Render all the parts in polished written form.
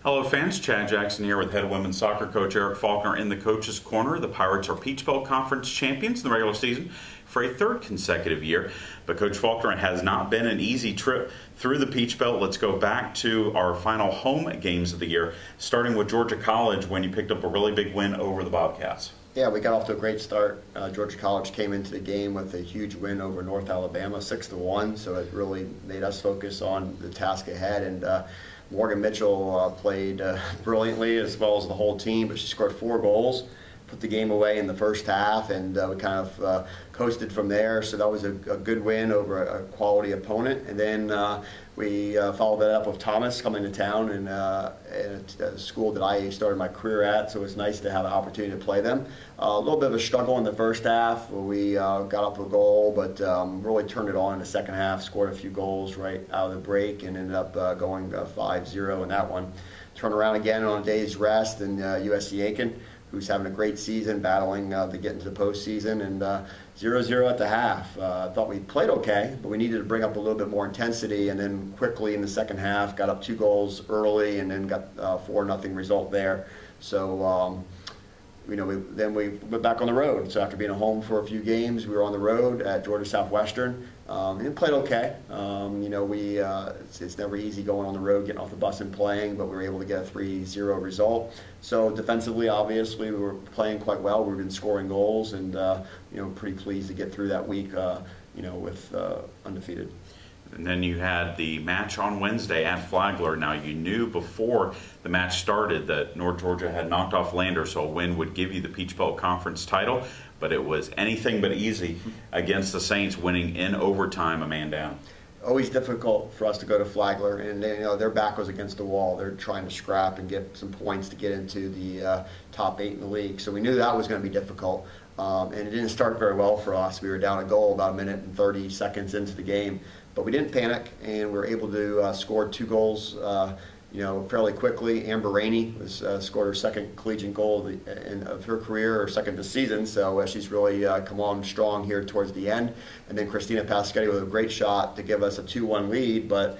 Hello fans, Chad Jackson here with head women's soccer coach Eric Faulconer in the Coach's Corner. The Pirates are Peach Belt Conference champions in the regular season for a third consecutive year. But Coach Faulconer, it has not been an easy trip through the Peach Belt. Let's go back to our final home games of the year, starting with Georgia College when you picked up a really big win over the Bobcats. Yeah, we got off to a great start. Georgia College came into the game with a huge win over North Alabama, 6-1. So it really made us focus on the task ahead. And Morgan Mitchell played brilliantly, as well as the whole team, but she scored 4 goals, put the game away in the first half, and we kind of coasted from there. So that was a good win over a quality opponent. And then we followed that up with Thomas coming to town and at a school that I started my career at, so it's nice to have an opportunity to play them. A little bit of a struggle in the first half. We got up a goal, but really turned it on in the second half, scored a few goals right out of the break, and ended up going 5-0 in that one. Turn around again on a day's rest, and USC Aiken, who's having a great season, battling to get into the postseason, and 0-0 at the half. Thought we played okay, but we needed to bring up a little bit more intensity, and then quickly in the second half got up 2 goals early, and then got 4-0 result there. So then we went back on the road. So after being at home for a few games, we were on the road at Georgia Southwestern and played okay. It's never easy going on the road, getting off the bus and playing, but we were able to get a 3-0 result. So defensively, obviously, we were playing quite well. We've been scoring goals, and pretty pleased to get through that week, with undefeated. And then you had the match on Wednesday at Flagler. Now, you knew before the match started that North Georgia had knocked off Lander, so a win would give you the Peach Belt Conference title, but it was anything but easy against the Saints, winning in overtime, a man down. Always difficult for us to go to Flagler, and their back was against the wall. They're trying to scrap and get some points to get into the top 8 in the league, so we knew that was going to be difficult. And it didn't start very well for us. We were down a goal about 1:30 into the game, but we didn't panic, and we were able to score 2 goals fairly quickly. Amber Rainey scored her second collegiate goal of her career, her second this season, so she's really come on strong here towards the end. And then Christina Pasquetti with a great shot to give us a 2-1 lead, but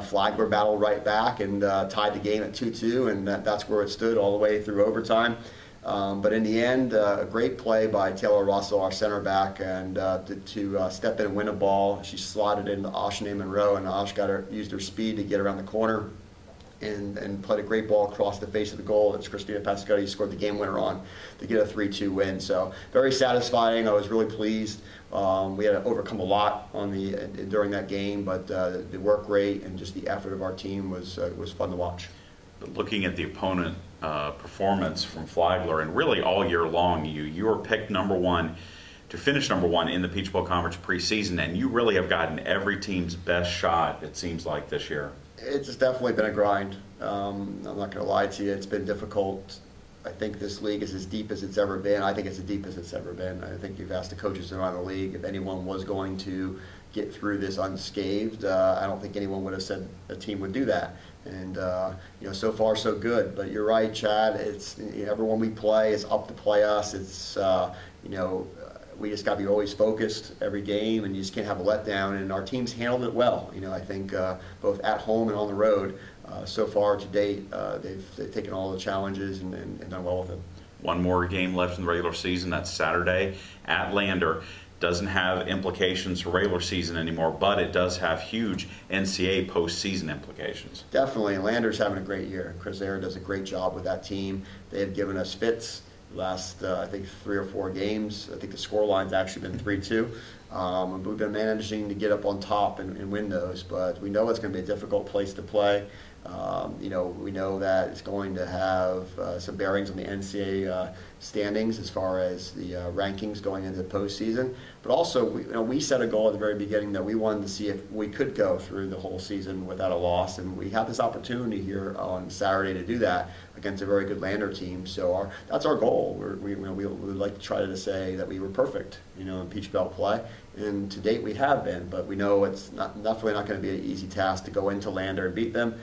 Flagler battled right back and tied the game at 2-2, and that's where it stood all the way through overtime. But in the end, a great play by Taylor Russell, our center back, and to step in and win a ball. She slotted into Ashane Monroe, and Ash used her speed to get around the corner and played a great ball across the face of the goal. It's Christina Pasquetti scored the game winner on to get a 3-2 win. So very satisfying. I was really pleased. We had to overcome a lot during that game, but the work rate and just the effort of our team was fun to watch. Looking at the opponent performance from Flagler, and really all year long, you were picked number 1 to finish number 1 in the Peach Bowl Conference preseason, and you really have gotten every team's best shot, it seems like, this year. It's definitely been a grind. I'm not going to lie to you. It's been difficult. I think this league is as deep as it's ever been. I think it's the deepest it's ever been. I think you've asked the coaches around the league if anyone was going to get through this unscathed. I don't think anyone would have said a team would do that. And so far so good. But you're right, Chad. It's everyone we play is up to play us. It's we just got to be always focused every game, and you just can't have a letdown. And our team's handled it well. I think both at home and on the road. So far to date, they've taken all the challenges and done well with it. One more game left in the regular season. That's Saturday at Lander. Doesn't have implications for regular season anymore, but it does have huge NCAA postseason implications. Definitely, and Lander's having a great year. Chris Ayer does a great job with that team. They have given us fits last, I think, 3 or 4 games. I think the scoreline's actually been 3-2. We've been managing to get up on top and win those, but we know it's going to be a difficult place to play. We know that it's going to have some bearings on the NCAA standings as far as the rankings going into the postseason. But also, we set a goal at the very beginning that we wanted to see if we could go through the whole season without a loss, and we have this opportunity here on Saturday to do that against a very good Lander team. So that's our goal. We would like to try to say that we were perfect, in Peach Belt play, and to date we have been. But we know it's definitely not going to be an easy task to go into Lander and beat them.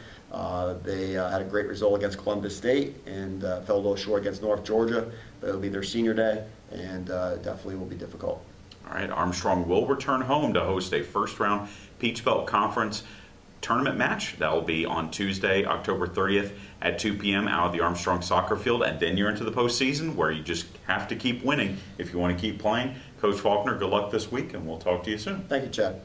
They had a great result against Columbus State and fell a little short against North Georgia, but it'll be their senior day, and definitely will be difficult. All right, Armstrong will return home to host a first-round Peach Belt Conference tournament match. That will be on Tuesday, October 30th at 2 p.m. out of the Armstrong soccer field, and then you're into the postseason where you just have to keep winning if you want to keep playing. Coach Faulconer, good luck this week, and we'll talk to you soon. Thank you, Chad.